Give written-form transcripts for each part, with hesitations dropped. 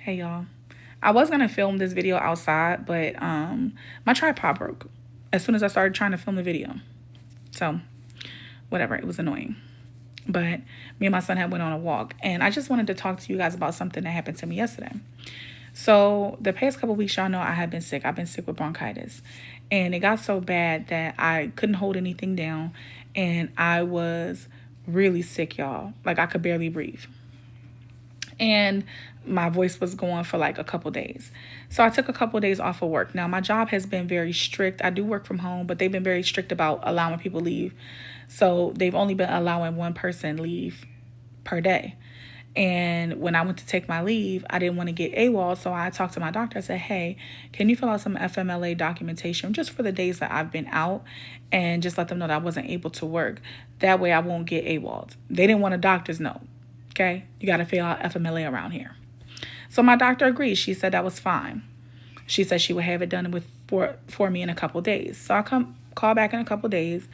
Hey y'all. I was gonna film this video outside, but my tripod broke as soon as I started trying to film the video. So whatever, it was annoying. But me and my son had went on a walk, and I just wanted to talk to you guys about something that happened to me yesterday. So the past couple of weeks, y'all know I have been sick. I've been sick with bronchitis, and it got so bad that I couldn't hold anything down, and I was really sick, y'all. Like I could barely breathe, and my voice was going for like a couple days. So I took a couple of days off of work. Now my job has been very strict. I do work from home, but they've been very strict about allowing people leave. So they've only been allowing one person leave per day. And when I went to take my leave, I didn't want to get AWOL. So I talked to my doctor. I said, hey, can you fill out some FMLA documentation just for the days that I've been out, and just let them know that I wasn't able to work. That way I won't get AWOL. They didn't want a doctor's note. Okay. You got to fill out FMLA around here. So my doctor agreed. She said that was fine. She said she would have it done for me in a couple days. So I call back in a couple days.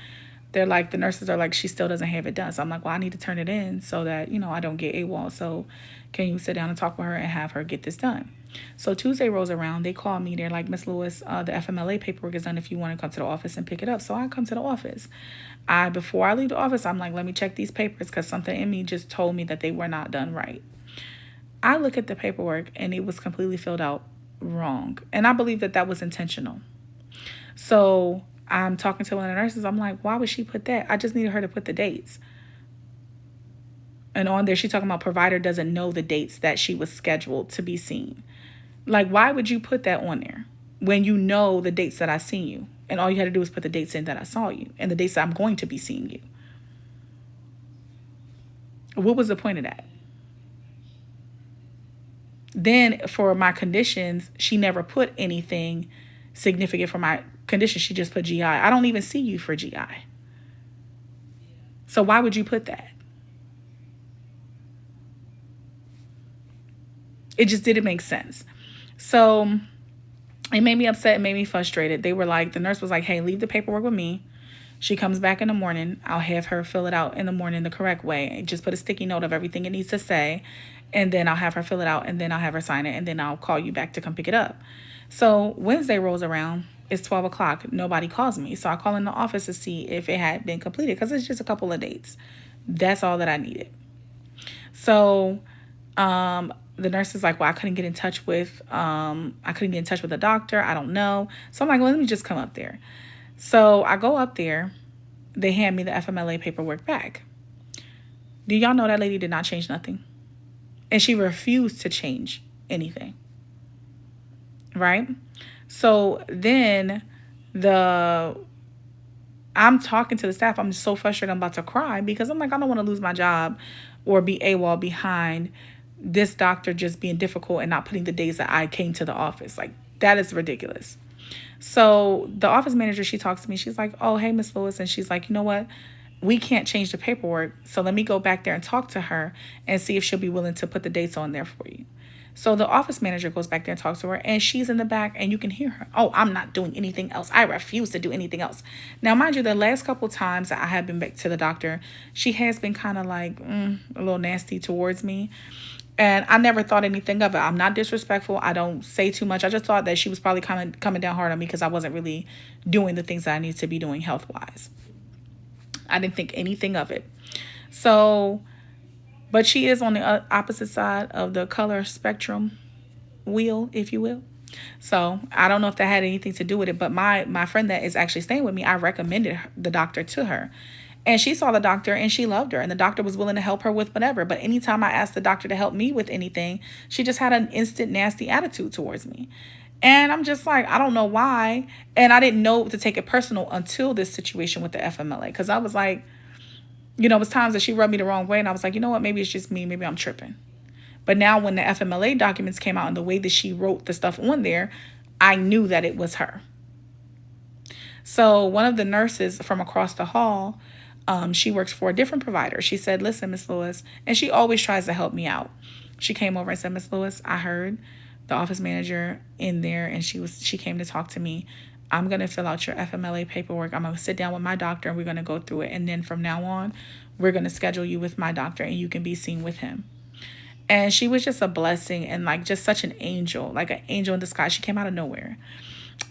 They're like, the nurses are like, she still doesn't have it done. So I'm like, well, I need to turn it in so that, I don't get AWOL. So can you sit down and talk with her and have her get this done? So Tuesday rolls around. They call me. They're like, Miss Lewis, the FMLA paperwork is done if you want to come to the office and pick it up. So I come to the office. Before I leave the office, I'm like, let me check these papers, because something in me just told me that they were not done right. I look at the paperwork and it was completely filled out wrong. And I believe that that was intentional. So I'm talking to one of the nurses. I'm like, why would she put that? I just needed her to put the dates. And on there, she's talking about provider doesn't know the dates that she was scheduled to be seen. Like, why would you put that on there when you know the dates that I seen you? And all you had to do was put the dates in that I saw you and the dates that I'm going to be seeing you. What was the point of that? Then for my conditions, she never put anything significant for my condition. She just put GI. I don't even see you for GI. So why would you put that? It just didn't make sense. So it made me upset. It made me frustrated. They were like, the nurse was like, hey, leave the paperwork with me. She comes back in the morning. I'll have her fill it out in the morning the correct way. Just put a sticky note of everything it needs to say. And then I'll have her fill it out, and then I'll have her sign it, and then I'll call you back to come pick it up. So Wednesday rolls around. It's 12 o'clock. Nobody calls me. So I call in the office to see if it had been completed, because it's just a couple of dates. That's all that I needed. So the nurse is like, well, I couldn't get in touch with the doctor. I don't know. So I'm like, well, let me just come up there. So I go up there. They hand me the FMLA paperwork back. Do y'all know that lady did not change nothing? And she refused to change anything. Right? So then I'm talking to the staff. I'm so frustrated. I'm about to cry, because I'm like, I don't want to lose my job or be AWOL behind this doctor just being difficult and not putting the days that I came to the office. Like, that is ridiculous. So the office manager, she talks to me. She's like, oh, hey, Miss Lewis. And she's like, you know what? We can't change the paperwork. So let me go back there and talk to her and see if she'll be willing to put the dates on there for you. So the office manager goes back there and talks to her, and she's in the back, and you can hear her. Oh, I'm not doing anything else. I refuse to do anything else. Now, mind you, the last couple times that I have been back to the doctor, she has been kind of like a little nasty towards me. And I never thought anything of it. I'm not disrespectful. I don't say too much. I just thought that she was probably coming down hard on me because I wasn't really doing the things that I need to be doing health-wise. I didn't think anything of it. So, but she is on the opposite side of the color spectrum wheel, if you will. So I don't know if that had anything to do with it. But my friend that is actually staying with me, I recommended the doctor to her. And she saw the doctor and she loved her. And the doctor was willing to help her with whatever. But anytime I asked the doctor to help me with anything, she just had an instant nasty attitude towards me. And I'm just like, I don't know why. And I didn't know to take it personal until this situation with the FMLA. Because I was like, it was times that she rubbed me the wrong way. And I was like, you know what? Maybe it's just me. Maybe I'm tripping. But now when the FMLA documents came out and the way that she wrote the stuff on there, I knew that it was her. So one of the nurses from across the hall, she works for a different provider. She said, listen, Miss Lewis, and she always tries to help me out. She came over and said, Miss Lewis, I heard the office manager in there, and she came to talk to me. I'm going to fill out your FMLA paperwork. I'm going to sit down with my doctor, and we're going to go through it. And then from now on, we're going to schedule you with my doctor, and you can be seen with him. And she was just a blessing and like just such an angel, like an angel in disguise. She came out of nowhere.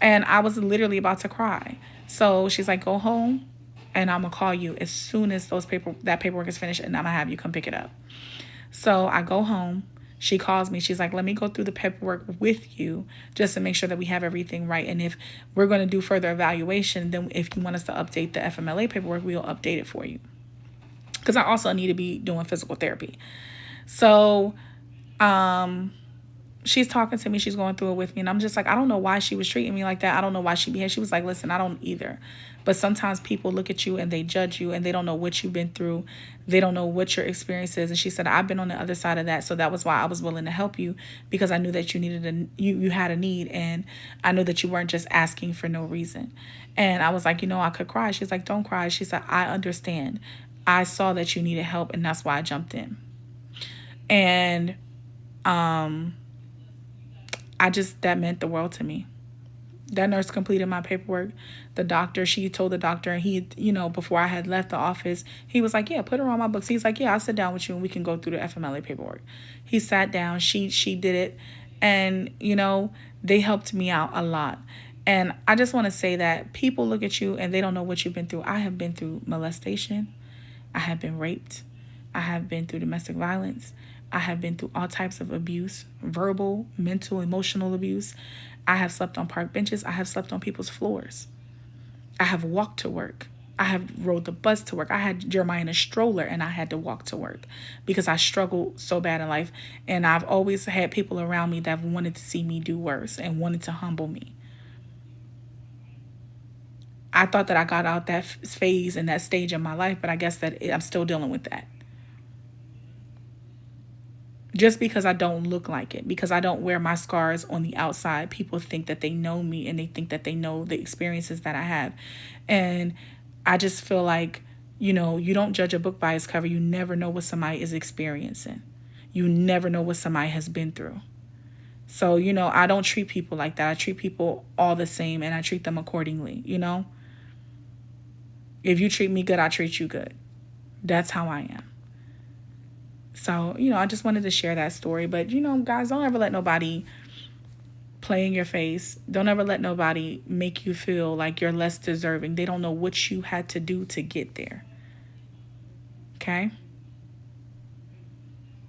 And I was literally about to cry. So she's like, go home and I'm gonna call you as soon as that paperwork is finished, and I'm gonna have you come pick it up. So I go home. She calls me. She's like, let me go through the paperwork with you just to make sure that we have everything right. And if we're going to do further evaluation, then if you want us to update the FMLA paperwork, we'll update it for you. Because I also need to be doing physical therapy. So she's talking to me. She's going through it with me. And I'm just like, I don't know why she was treating me like that. I don't know why she behaved. She was like, listen, I don't either. But sometimes people look at you and they judge you and they don't know what you've been through. They don't know what your experience is. And she said, I've been on the other side of that. So that was why I was willing to help you, because I knew that you had a need, and I knew that you weren't just asking for no reason. And I was like, I could cry. She's like, don't cry. She said, I understand. I saw that you needed help, and that's why I jumped in. And that meant the world to me. That nurse completed my paperwork. She told the doctor, and he, before I had left the office, he was like, yeah, put her on my books. He's like, yeah, I'll sit down with you and we can go through the FMLA paperwork. He sat down, she did it. And, they helped me out a lot. And I just want to say that people look at you and they don't know what you've been through. I have been through molestation. I have been raped. I have been through domestic violence. I have been through all types of abuse, verbal, mental, emotional abuse. I have slept on park benches. I have slept on people's floors. I have walked to work. I have rode the bus to work. I had Jeremiah in a stroller and I had to walk to work because I struggled so bad in life. And I've always had people around me that wanted to see me do worse and wanted to humble me. I thought that I got out that phase and that stage in my life, but I guess that I'm still dealing with that. Just because I don't look like it, because I don't wear my scars on the outside, people think that they know me and they think that they know the experiences that I have. And I just feel like, you don't judge a book by its cover. You never know what somebody is experiencing. You never know what somebody has been through. So, I don't treat people like that. I treat people all the same and I treat them accordingly, If you treat me good, I treat you good. That's how I am. So, I just wanted to share that story. But, guys, don't ever let nobody play in your face. Don't ever let nobody make you feel like you're less deserving. They don't know what you had to do to get there. Okay?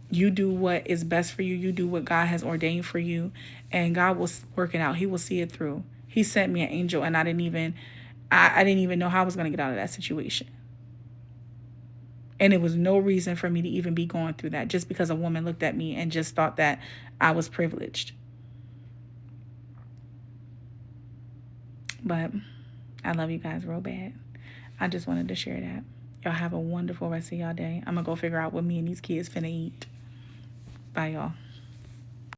You do what is best for you. You do what God has ordained for you. And God will work it out. He will see it through. He sent me an angel and I didn't even know how I was going to get out of that situation. And it was no reason for me to even be going through that just because a woman looked at me and just thought that I was privileged. But I love you guys real bad. I just wanted to share that. Y'all have a wonderful rest of y'all day. I'm going to go figure out what me and these kids finna eat. Bye, y'all.